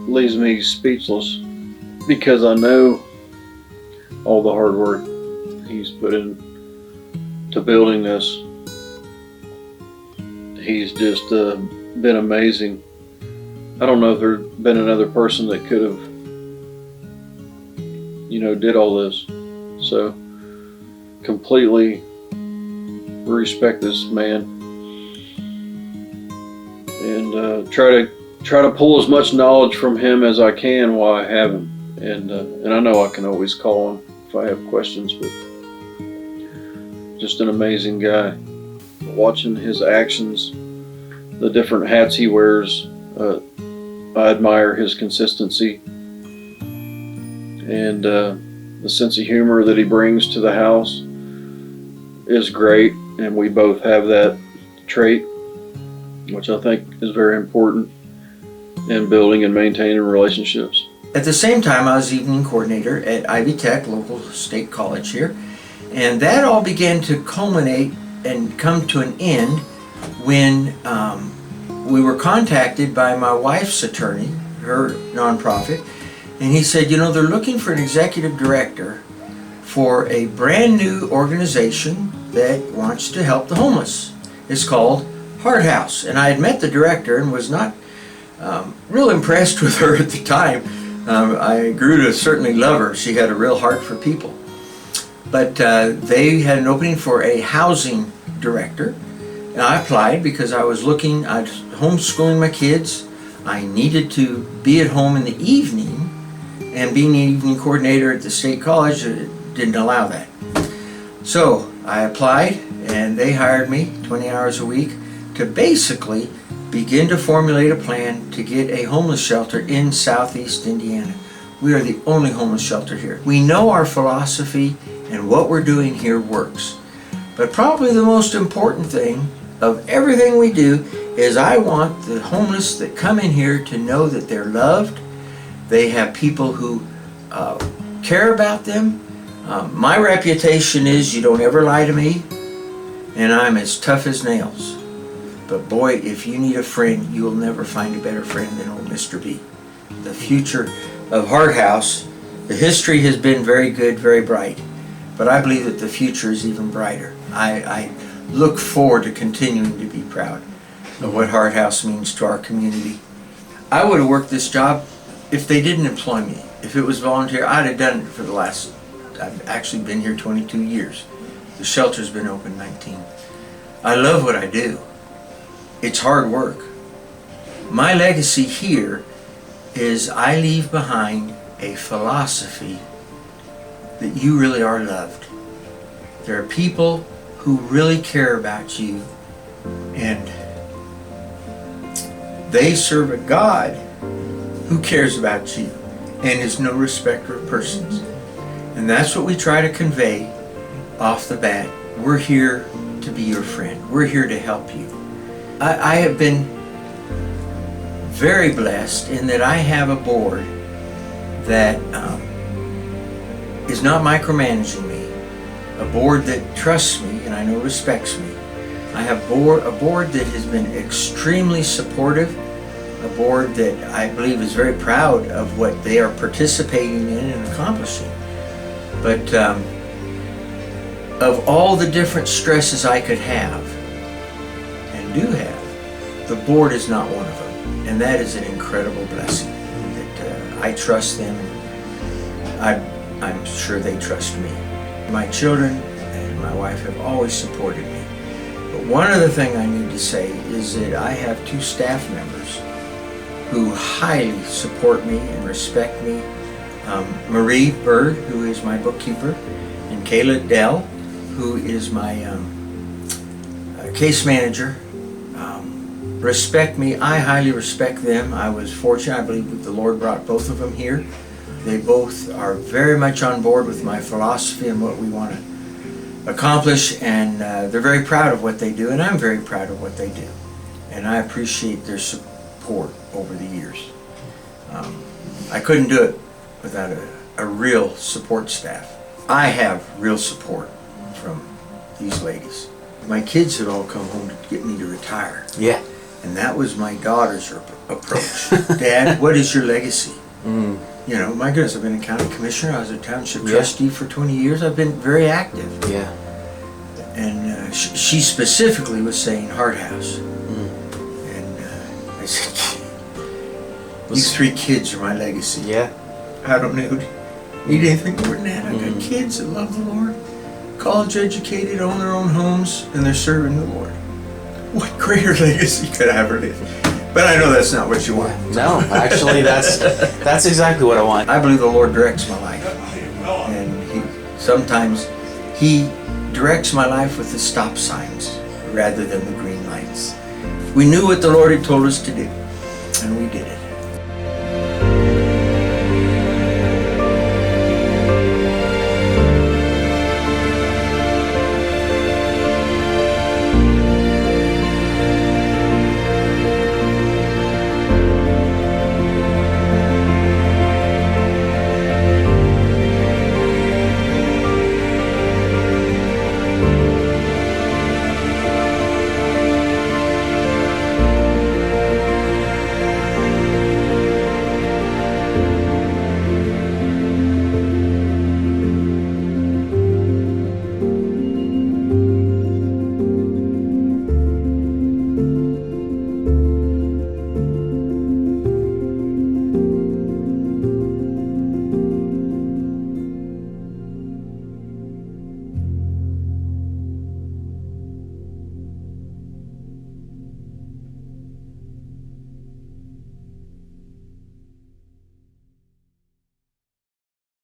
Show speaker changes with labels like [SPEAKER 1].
[SPEAKER 1] leaves me speechless because I know all the hard work he's put into building this. He's just been amazing. I don't know if there's been another person that could have, did all this. So completely respect this man and try to pull as much knowledge from him as I can while I have him. And I know I can always call him if I have questions, but just an amazing guy. Watching his actions, the different hats he wears, I admire his consistency and the sense of humor that he brings to the house is great, and we both have that trait, which I think is very important in building and maintaining relationships.
[SPEAKER 2] At the same time, I was evening coordinator at Ivy Tech, local state college here, and that all began to culminate and come to an end when we were contacted by my wife's attorney, her nonprofit, and he said, they're looking for an executive director for a brand new organization that wants to help the homeless. It's called Heart House. And I had met the director and was not real impressed with her at the time. I grew to certainly love her. She had a real heart for people. But they had an opening for a housing director. And I applied because I was looking, I was homeschooling my kids. I needed to be at home in the evening, and being the evening coordinator at the state college didn't allow that. So I applied, and they hired me 20 hours a week to basically begin to formulate a plan to get a homeless shelter in Southeast Indiana. We are the only homeless shelter here. We know our philosophy and what we're doing here works. But probably the most important thing of everything we do is I want the homeless that come in here to know that they're loved. They have people who care about them. My reputation is you don't ever lie to me, and I'm as tough as nails. But boy, if you need a friend, you will never find a better friend than old Mr. B. The future of Heart House, the history has been very good, very bright, but I believe that the future is even brighter. I look forward to continuing to be proud of what Heart House means to our community. I would have worked this job if they didn't employ me. If it was volunteer, I'd have done it for the last, I've actually been here 22 years. The shelter's been open 19. I love what I do. It's hard work. My legacy here is I leave behind a philosophy that you really are loved. There are people who really care about you, and they serve a God who cares about you and is no respecter of persons. And that's what we try to convey off the bat. We're here to be your friend. We're here to help you. I have been very blessed in that I have a board that is not micromanaging me, a board that trusts me and I know respects me. I have a board that has been extremely supportive, a board that I believe is very proud of what they are participating in and accomplishing. But of all the different stresses I could have, and do have, the board is not one of them. And that is an incredible blessing that I trust them, and I'm sure they trust me. My children and my wife have always supported me. But one other thing I need to say is that I have two staff members who highly support me and respect me. Marie Bird, who is my bookkeeper, and Kayla Dell, who is my case manager, respect me. I highly respect them. I was fortunate. I believe that the Lord brought both of them here. They both are very much on board with my philosophy and what we want to accomplish, and they're very proud of what they do, and I'm very proud of what they do. And I appreciate their support over the years. I couldn't do it without a real support staff. I have real support from these ladies. My kids had all come home to get me to retire.
[SPEAKER 3] Yeah.
[SPEAKER 2] And that was my daughter's approach. Dad, what is your legacy?
[SPEAKER 3] Mm.
[SPEAKER 2] You know, my goodness, I've been a county commissioner. I was a township trustee for 20 years. I've been very active.
[SPEAKER 3] Yeah.
[SPEAKER 2] And she specifically was saying Hart House.
[SPEAKER 3] Mm.
[SPEAKER 2] And I said, these 3 kids are my legacy.
[SPEAKER 3] Yeah.
[SPEAKER 2] I don't need anything more than that. I got kids that love the Lord, college educated, own their own homes, and they're serving the Lord. What greater legacy could I ever leave? But I know that's not what you want.
[SPEAKER 3] No, actually, that's exactly what I want.
[SPEAKER 2] I believe the Lord directs my life, and sometimes He directs my life with the stop signs rather than the green lights. We knew what the Lord had told us to do, and we did it.